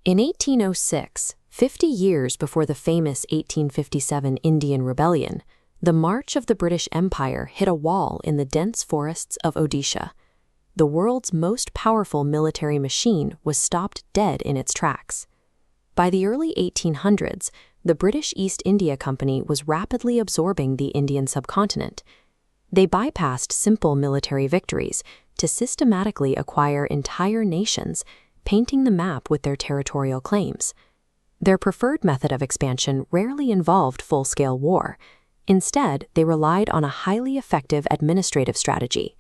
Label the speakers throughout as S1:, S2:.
S1: In 1806, 50 years before the famous 1857 Indian Rebellion, the march of the British Empire hit a wall in the dense forests of Odisha. The world's most powerful military machine was stopped dead in its tracks. By the early 1800s, the British East India Company was rapidly absorbing the Indian subcontinent. They bypassed simple military victories to systematically acquire entire nations, painting the map with their territorial claims. Their preferred method of expansion rarely involved full-scale war. Instead, they relied on a highly effective administrative strategy.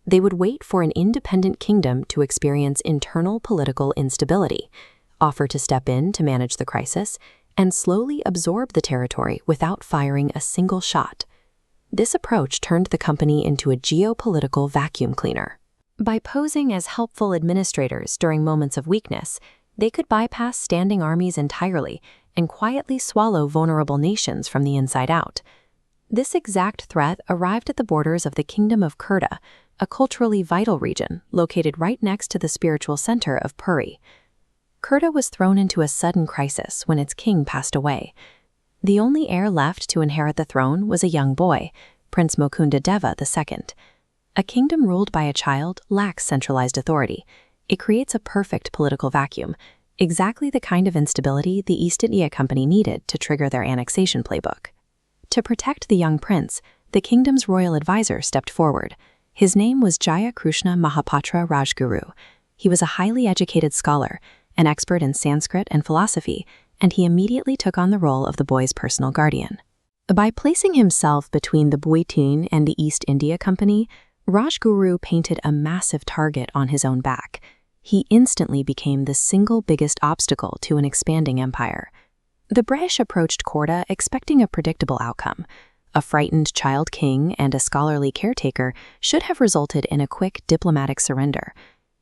S1: They would wait for an independent kingdom to experience internal political instability, offer to step in to manage the crisis, and slowly absorb the territory without firing a single shot. This approach turned the company into a geopolitical vacuum cleaner. By posing as helpful administrators during moments of weakness, they could bypass standing armies entirely and quietly swallow vulnerable nations from the inside out. This exact threat arrived at the borders of the Kingdom of Kurda, a culturally vital region located right next to the spiritual center of Puri. Kurda was thrown into a sudden crisis when its king passed away. The only heir left to inherit the throne was a young boy, Prince Mukunda Deva II. A kingdom ruled by a child lacks centralized authority. It creates a perfect political vacuum, exactly the kind of instability the East India Company needed to trigger their annexation playbook. To protect the young prince, the kingdom's royal advisor stepped forward. His name was Jaya Krishna Mahapatra Rajguru. He was a highly educated scholar, an expert in Sanskrit and philosophy, and he immediately took on the role of the boy's personal guardian. By placing himself between the Britain and the East India Company, Rajguru painted a massive target on his own back. He instantly became the single biggest obstacle to an expanding empire. The British approached Kurda expecting a predictable outcome. A frightened child king and a scholarly caretaker should have resulted in a quick diplomatic surrender.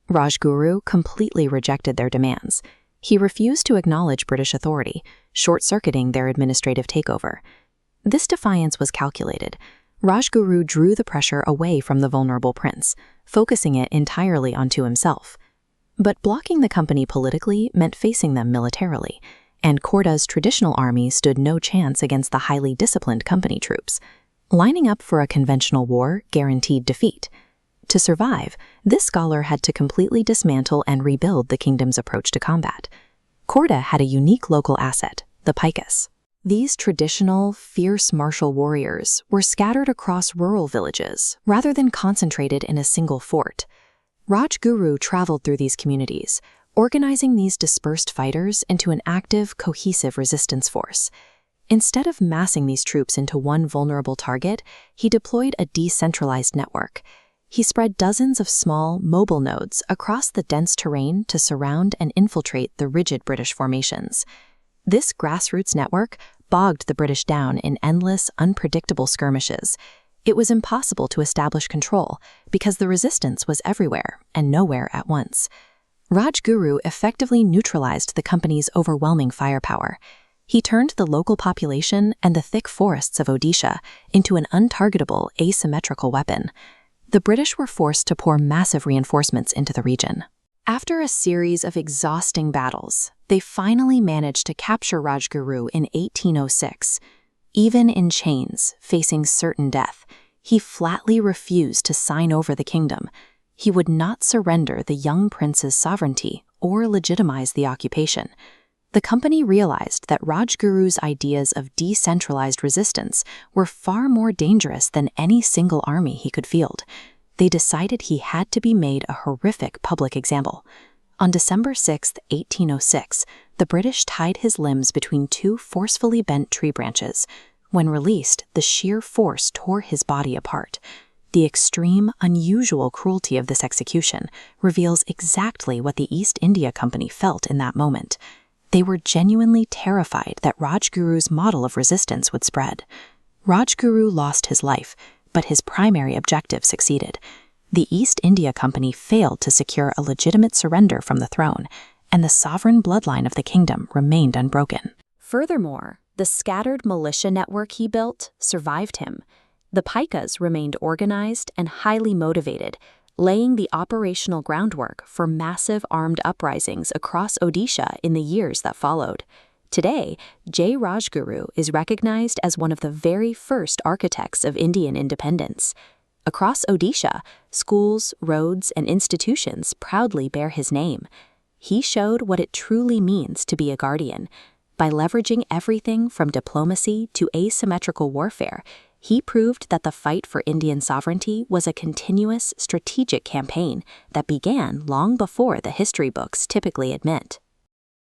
S1: Rajguru completely rejected their demands. He refused to acknowledge British authority, short-circuiting their administrative takeover. This defiance was calculated. Rajguru drew the pressure away from the vulnerable prince, focusing it entirely onto himself. But blocking the company politically meant facing them militarily, and Kurda's traditional army stood no chance against the highly disciplined company troops. Lining up for a conventional war guaranteed defeat. To survive, this scholar had to completely dismantle and rebuild the kingdom's approach to combat. Kurda had a unique local asset, the Paikas. These traditional, fierce martial warriors were scattered across rural villages rather than concentrated in a single fort. Rajguru traveled through these communities, organizing these dispersed fighters into an active, cohesive resistance force. Instead of massing these troops into one vulnerable target, he deployed a decentralized network. He spread dozens of small, mobile nodes across the dense terrain to surround and infiltrate the rigid British formations. This grassroots network bogged the British down in endless, unpredictable skirmishes. It was impossible to establish control because the resistance was everywhere and nowhere at once. Rajguru effectively neutralized the company's overwhelming firepower. He turned the local population and the thick forests of Odisha into an untargetable, asymmetrical weapon. The British were forced to pour massive reinforcements into the region. After a series of exhausting battles, they finally managed to capture Rajguru in 1806. Even in chains, facing certain death, he flatly refused to sign over the kingdom. He would not surrender the young prince's sovereignty or legitimize the occupation. The company realized that Rajguru's ideas of decentralized resistance were far more dangerous than any single army he could field. They decided he had to be made a horrific public example. On December 6, 1806, the British tied his limbs between two forcefully bent tree branches. When released, the sheer force tore his body apart. The extreme, unusual cruelty of this execution reveals exactly what the East India Company felt in that moment. They were genuinely terrified that Rajguru's model of resistance would spread. Rajguru lost his life, but his primary objective succeeded. The East India Company failed to secure a legitimate surrender from the throne, and the sovereign bloodline of the kingdom remained unbroken. Furthermore, the scattered militia network he built survived him. The Paikas remained organized and highly motivated, laying the operational groundwork for massive armed uprisings across Odisha in the years that followed. Today, Rajguru is recognized as one of the very first architects of Indian independence. Across Odisha, schools, roads, and institutions proudly bear his name. He showed what it truly means to be a guardian. By leveraging everything from diplomacy to asymmetrical warfare, he proved that the fight for Indian sovereignty was a continuous, strategic campaign that began long before the history books typically admit.